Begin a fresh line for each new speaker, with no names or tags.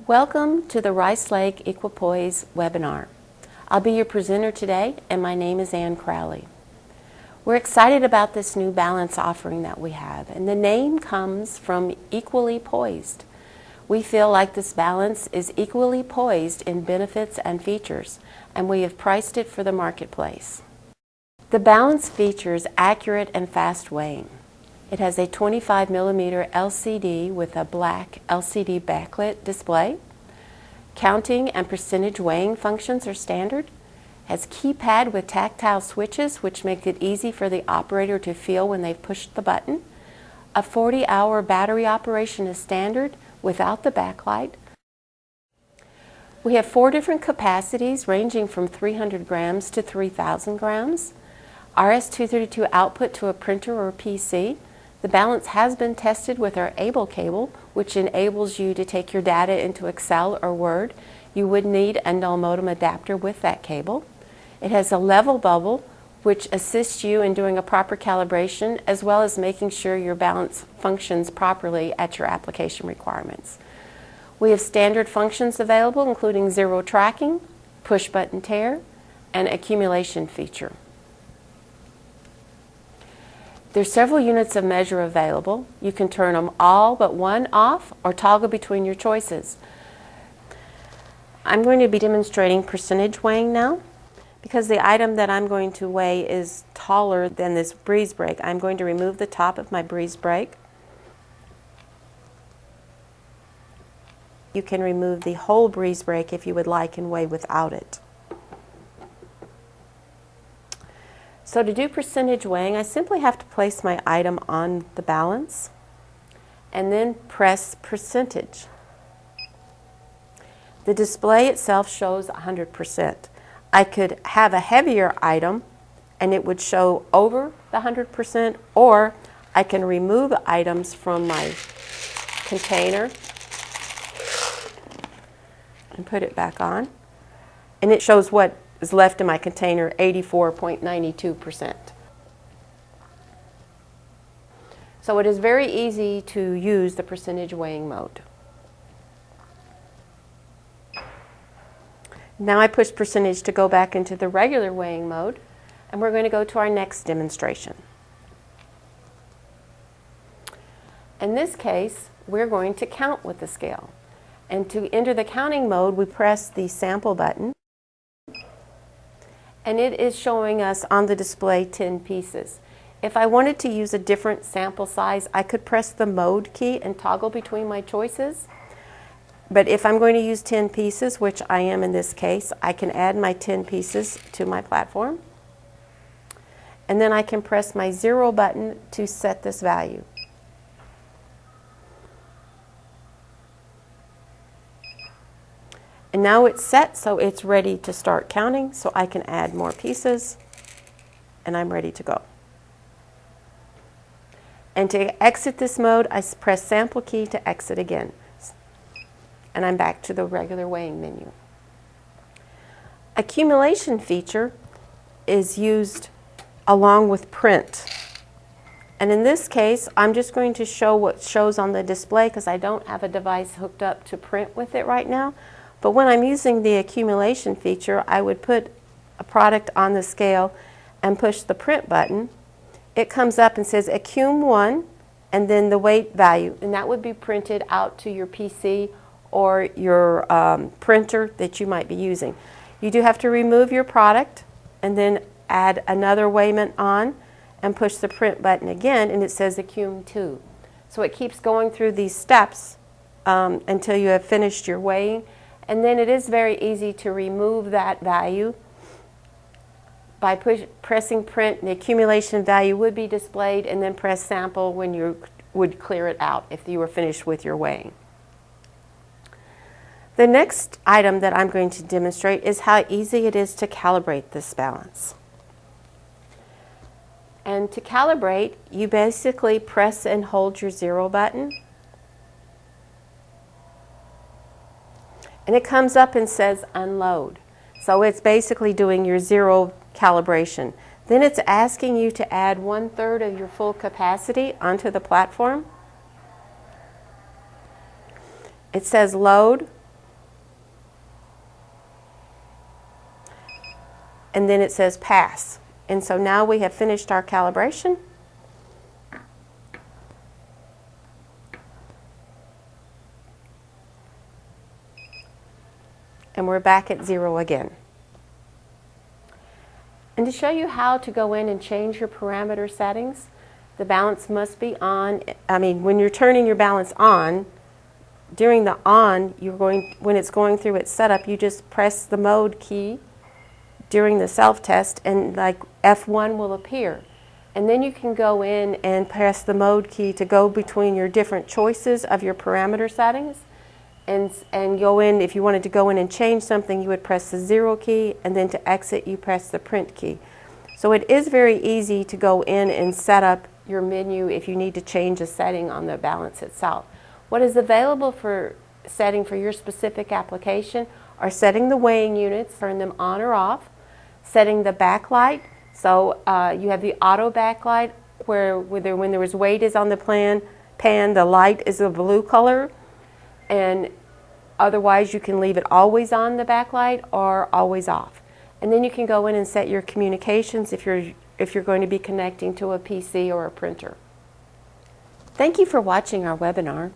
Welcome to the Rice Lake Equipoise webinar. I'll be your presenter today, and my name is Ann Crowley. We're excited about this new balance offering that we have, and the name comes from equally poised. We feel like this balance is equally poised in benefits and features, and we have priced it for the marketplace. The balance features accurate and fast weighing. It has a 25mm LCD with a black LCD backlit display. Counting and percentage weighing functions are standard. Has keypad with tactile switches, which make it easy for the operator to feel when they've pushed the button. A 40-hour battery operation is standard without the backlight. We have 4 different capacities ranging from 300 grams to 3,000 grams. RS-232 output to a printer or PC. The balance has been tested with our Able cable, which enables you to take your data into Excel or Word. You would need a null modem adapter with that cable. It has a level bubble, which assists you in doing a proper calibration, as well as making sure your balance functions properly at your application requirements. We have standard functions available, including zero tracking, push button tare, and accumulation feature. There's several units of measure available. You can turn them all but one off or toggle between your choices. I'm going to be demonstrating percentage weighing now. Because the item that I'm going to weigh is taller than this breeze brake, I'm going to remove the top of my breeze brake. You can remove the whole breeze brake if you would like and weigh without it. So to do percentage weighing, I simply have to place my item on the balance and then press percentage. The display itself shows 100%. I could have a heavier item and it would show over the 100%, or I can remove items from my container and put it back on, and it shows what is left in my container, 84.92%. So it is very easy to use the percentage weighing mode. Now I push percentage to go back into the regular weighing mode, and we're going to go to our next demonstration. In this case, we're going to count with the scale. And to enter the counting mode, we press the sample button, and it is showing us on the display 10 pieces. If I wanted to use a different sample size, I could press the mode key and toggle between my choices. But if I'm going to use 10 pieces, which I am in this case, I can add my 10 pieces to my platform. And then I can press my 0 button to set this value. And now it's set, so it's ready to start counting, so I can add more pieces, and I'm ready to go. And to exit this mode, I press sample key to exit again. And I'm back to the regular weighing menu. Accumulation feature is used along with print. And in this case, I'm just going to show what shows on the display because I don't have a device hooked up to print with it right now. But when I'm using the accumulation feature, I would put a product on the scale and push the print button. It comes up and says Accum 1 and then the weight value, and that would be printed out to your PC or your printer that you might be using. You do have to remove your product and then add another weighment on and push the print button again, and it says Accum 2. So it keeps going through these steps until you have finished your weighing. And then it is very easy to remove that value by pressing print. The accumulation value would be displayed, and then press sample when you would clear it out if you were finished with your weighing. The next item that I'm going to demonstrate is how easy it is to calibrate this balance. And to calibrate, you basically press and hold your 0 button. And it comes up and says unload. So it's basically doing your 0 calibration. Then it's asking you to add 1/3 of your full capacity onto the platform. It says load, and then it says pass. And so now we have finished our calibration. And we're back at 0 again. And to show you how to go in and change your parameter settings, the balance must be on. When you're turning your balance on, during the on, when it's going through its setup, you just press the mode key during the self-test, and like F1 will appear. And then you can go in and press the mode key to go between your different choices of your parameter settings. And go in, if you wanted to go in and change something, you would press the 0 key, and then to exit you press the print key. So it is very easy to go in and set up your menu if you need to change a setting on the balance itself. What is available for setting for your specific application are setting the weighing units, turn them on or off, setting the backlight. So you have the auto backlight where when there was weight is on the pan, the light is a blue color. And otherwise you can leave it always on, the backlight, or always off. And then you can go in and set your communications if you're going to be connecting to a PC or a printer. Thank you for watching our webinar.